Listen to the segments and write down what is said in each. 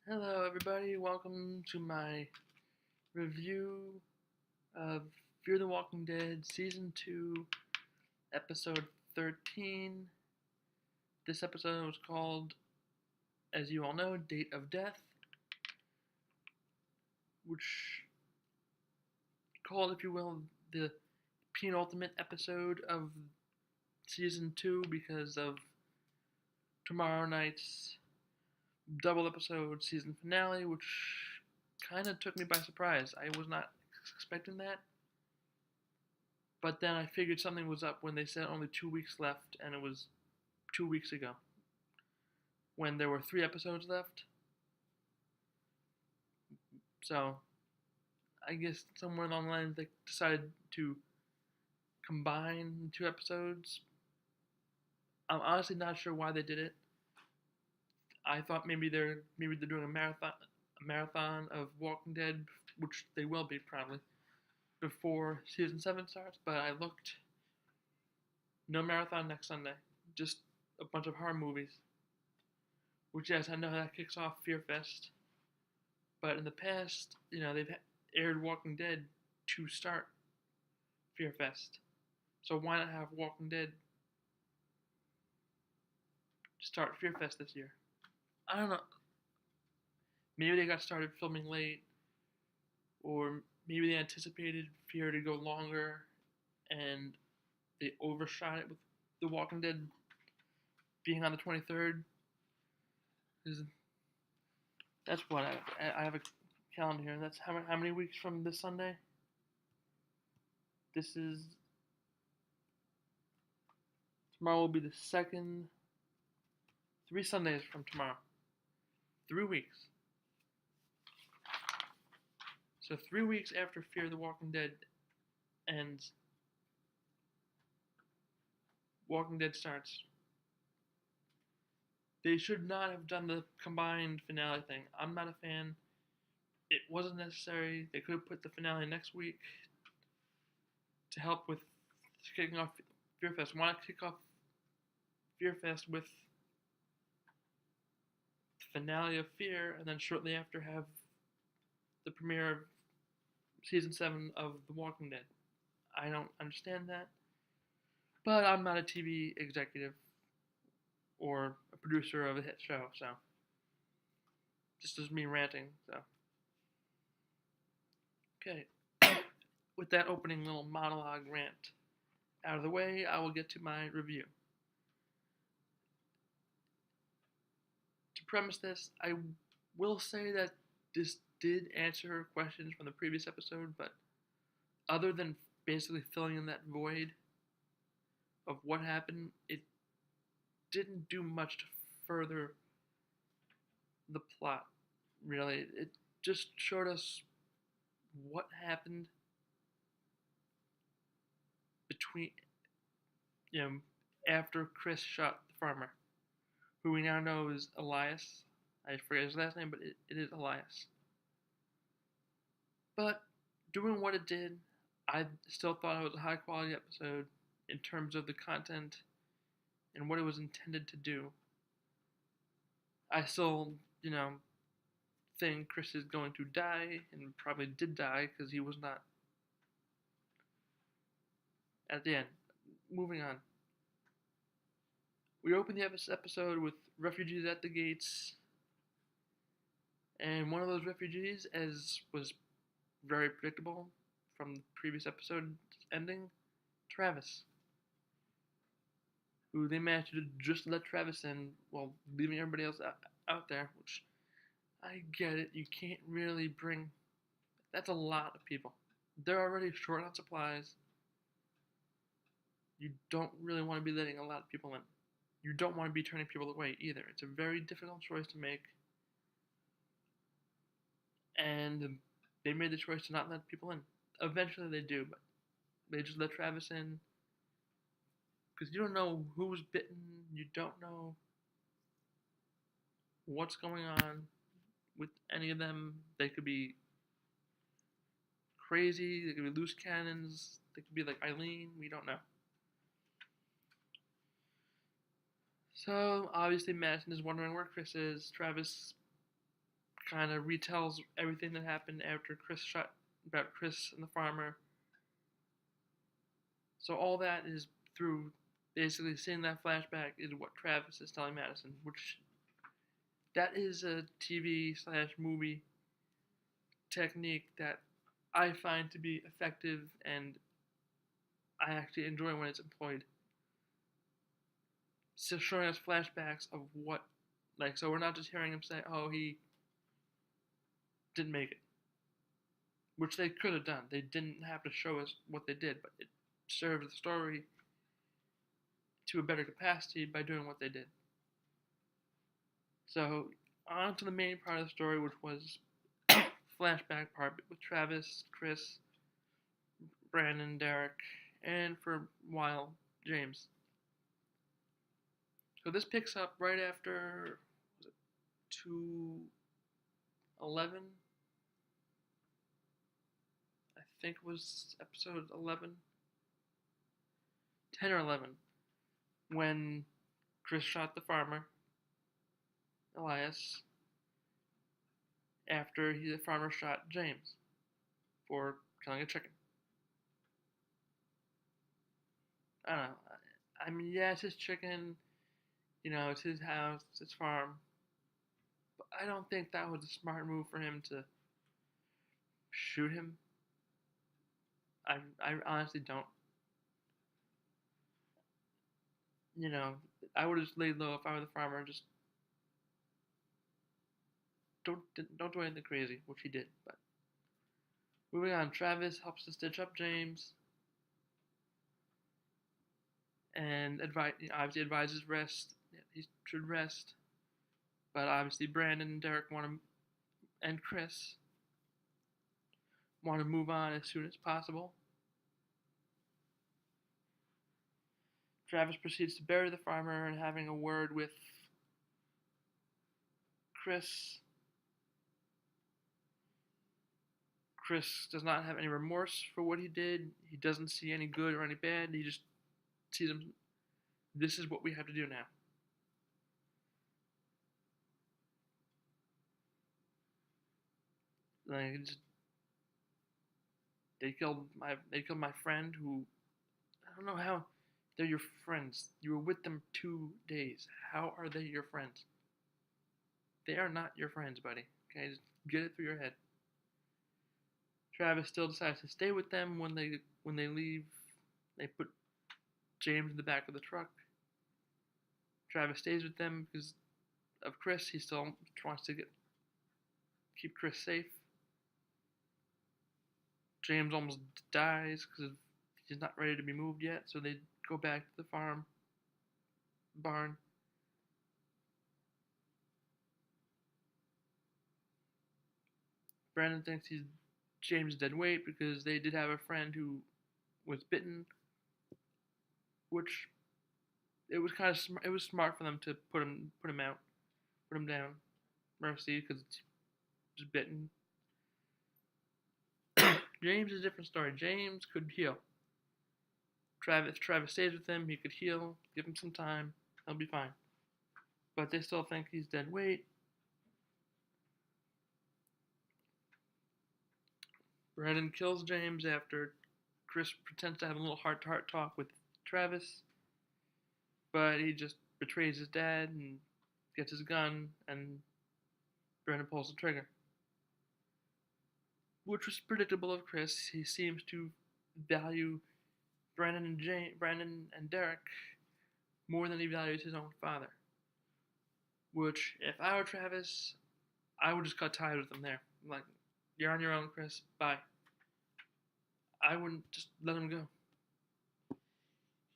Hello, everybody. Welcome to my review of Fear the Walking Dead Season 2, Episode 13. This episode was called, as you all know, Date of Death, which called, if you will, the penultimate episode of Season 2 because of tomorrow night's double episode season finale, which kind of took me by surprise. I was not expecting that. But then I figured something was up when they said only 2 weeks left, and it was 2 weeks ago when there were 3 episodes left. So I guess somewhere along the lines they decided to combine 2 episodes. I'm honestly not sure why they did it. I thought maybe they're doing a marathon of Walking Dead, which they will be probably before season 7 starts. But I looked, no marathon next Sunday, just a bunch of horror movies. Which, yes, I know that kicks off Fear Fest. But in the past, they've aired Walking Dead to start Fear Fest. So why not have Walking Dead start Fear Fest this year? I don't know. Maybe they got started filming late, or maybe they anticipated Fear to go longer, and they overshot it with The Walking Dead being on the 23rd. That's what I have a calendar here. That's how many weeks from this Sunday? This is tomorrow will be the second. 3 Sundays from tomorrow. 3 weeks. So 3 weeks after Fear the Walking Dead ends, Walking Dead starts. They should not have done the combined finale thing. I'm not a fan. It wasn't necessary. They could have put the finale next week to help with kicking off Fear Fest. Why not kick off Fear Fest with the finale of Fear, and then shortly after have the premiere of season 7 of The Walking Dead? I don't understand that. But I'm not a TV executive or a producer of a hit show, so this is me ranting. So, okay, with that opening little monologue rant out of the way, I will get to my review. To premise this, I will say that this did answer questions from the previous episode, but other than basically filling in that void of what happened, it didn't do much to further the plot, really. It just showed us what happened between, after Chris shot the farmer, who we now know is Elias. I forget his last name, but it is Elias. But doing what it did, I still thought it was a high quality episode in terms of the content and what it was intended to do. I still, think Chris is going to die, and probably did die because he was not at the end. Moving on. We open the episode with refugees at the gates, and one of those refugees, as was very predictable from the previous episode ending, Travis, who they managed to just let Travis in while leaving everybody else out there, which I get it. You can't really bring. That's a lot of people. They're already short on supplies. You don't really want to be letting a lot of people in. You don't want to be turning people away either. It's a very difficult choice to make. And they made the choice to not let people in. Eventually they do, but they just let Travis in. Because you don't know who's bitten. You don't know what's going on with any of them. They could be crazy. They could be loose cannons. They could be like Eileen. We don't know. So, obviously, Madison is wondering where Chris is. Travis kind of retells everything that happened after Chris shot about Chris and the farmer. So all that is through basically seeing that flashback is what Travis is telling Madison, which that is a TV/movie technique that I find to be effective, and I actually enjoy when it's employed. So showing us flashbacks of what, like, so we're not just hearing him say, "Oh, he didn't make it," which they could have done. They didn't have to show us what they did, but it served the story to a better capacity by doing what they did. So on to the main part of the story, which was flashback part with Travis, Chris, Brandon, Derek, and for a while, James. So this picks up right after, was it 211? I think it was episode 11. 10 or 11. When Chris shot the farmer, Elias, after the farmer shot James for killing a chicken. I don't know. I mean, yeah, it's his chicken. You know, it's his house, it's his farm. But I don't think that was a smart move for him to shoot him. I honestly don't. You know, I would have just laid low if I were the farmer. Just don't do anything crazy, which he did. But moving on, Travis helps to stitch up James, and obviously advises rest. Yeah, he should rest. But obviously Brandon and Derek and Chris want to move on as soon as possible. Travis proceeds to bury the farmer, and having a word with Chris. Chris does not have any remorse for what he did. He doesn't see any good or any bad. He just sees him. This is what we have to do now. Like, they killed my friend, who I don't know how they're your friends. You were with them 2 days. How are they your friends? They are not your friends, buddy. Okay, just get it through your head. Travis still decides to stay with them when they leave. They put James in the back of the truck. Travis stays with them because of Chris. He still wants to keep Chris safe. James almost dies because he's not ready to be moved yet, so they go back to the barn. Brandon thinks he's James' dead weight because they did have a friend who was bitten, which it was kind of it was smart for them to put him down. Mercy, because he was bitten. James is a different story. James could heal. Travis stays with him. He could heal. Give him some time. He'll be fine. But they still think he's dead weight. Brandon kills James after Chris pretends to have a little heart-to-heart talk with Travis, but he just betrays his dad and gets his gun, and Brandon pulls the trigger. Which was predictable of Chris. He seems to value Brandon and Derek more than he values his own father. Which, if I were Travis, I would just cut ties with him there. Like, you're on your own, Chris. Bye. I wouldn't just let him go.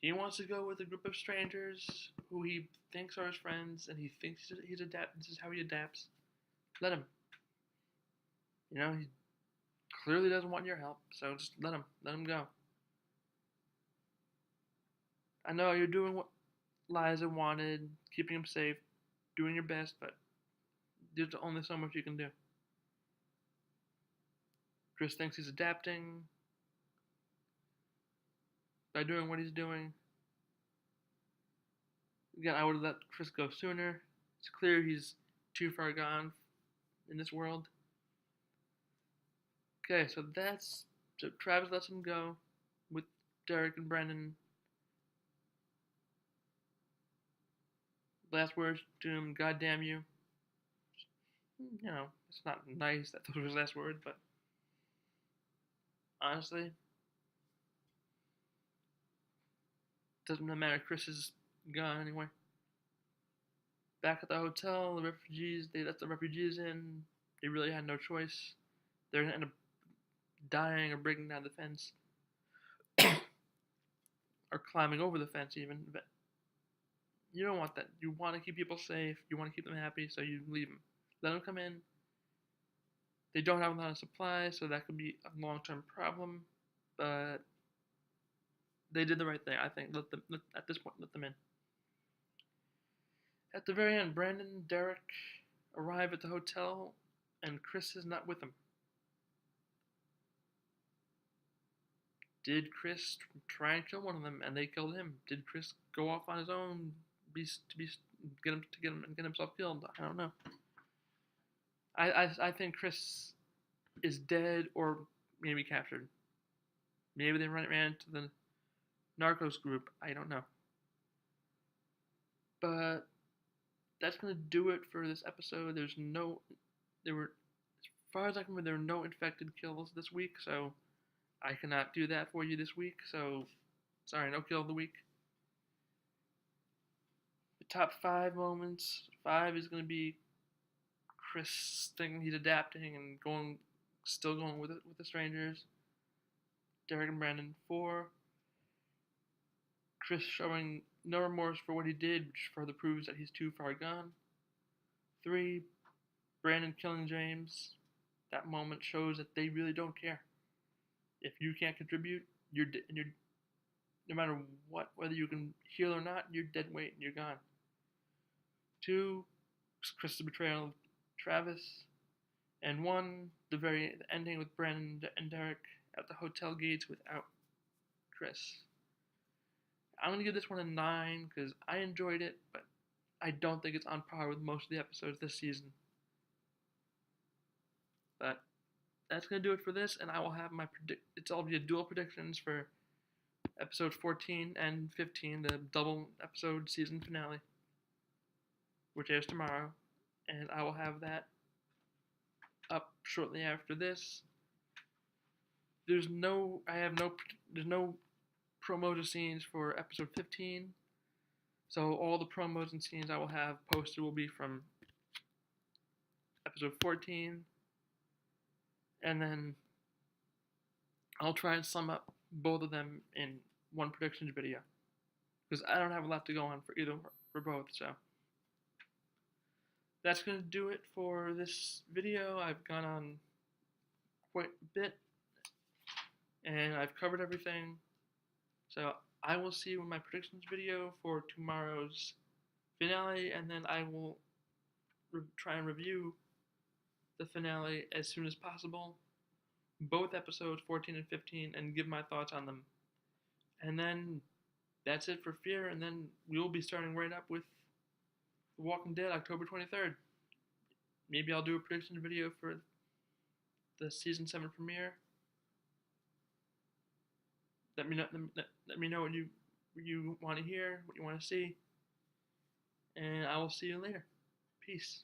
He wants to go with a group of strangers who he thinks are his friends, and he thinks this is how he adapts. Let him. You know, he clearly doesn't want your help, so just let him go. I know you're doing what Liza wanted, keeping him safe, doing your best, but there's only so much you can do. Chris thinks he's adapting by doing what he's doing. Again, I would have let Chris go sooner. It's clear he's too far gone in this world. Okay, so Travis lets him go with Derek and Brendan. Last words to him, God damn you. You know, it's not nice that those were his last words, but honestly, doesn't matter. Chris is gone anyway. Back at the hotel, they let the refugees in. They really had no choice. They're gonna end up dying or breaking down the fence, or climbing over the fence even. But you don't want that. You want to keep people safe. You want to keep them happy, so you leave them. Let them come in. They don't have a lot of supplies, so that could be a long-term problem. But they did the right thing, I think. At this point, let them in. At the very end, Brandon and Derek arrive at the hotel, and Chris is not with them. Did Chris try and kill one of them, and they killed him? Did Chris go off on his own, get himself killed? I don't know. I think Chris is dead or maybe captured. Maybe they ran into the Narcos group. I don't know. But that's gonna do it for this episode. As far as I can remember, there were no infected kills this week, so I cannot do that for you this week. So, sorry, no kill of the week. The top 5 moments. 5 is gonna be Chris thinking he's adapting and still going with it with the strangers. Derek and Brandon. 4, Chris showing no remorse for what he did, which further proves that he's too far gone. 3, Brandon killing James. That moment shows that they really don't care. If you can't contribute, you're no matter what, whether you can heal or not, you're dead weight and you're gone. 2, Chris's betrayal of Travis. And 1, the ending with Brandon and Derek at the hotel gates without Chris. I'm going to give this one a 9 because I enjoyed it, but I don't think it's on par with most of the episodes this season. But that's going to do it for this, and I will have it's all be a dual predictions for episode 14 and 15, the double episode season finale, which airs tomorrow, and I will have that up shortly after this. There's no promos or scenes for episode 15, so all the promos and scenes I will have posted will be from episode 14, and then I'll try and sum up both of them in one predictions video, because I don't have a lot to go on for both, so that's going to do it for this video. I've gone on quite a bit, and I've covered everything, so I will see you in my predictions video for tomorrow's finale, and then I will try and review the finale as soon as possible, both episodes 14 and 15, and give my thoughts on them. And then that's it for Fear, and then we will be starting right up with The Walking Dead October 23rd. Maybe I'll do a prediction video for the season 7 premiere. Let me know what you want to hear, what you want to see, and I will see you later. Peace.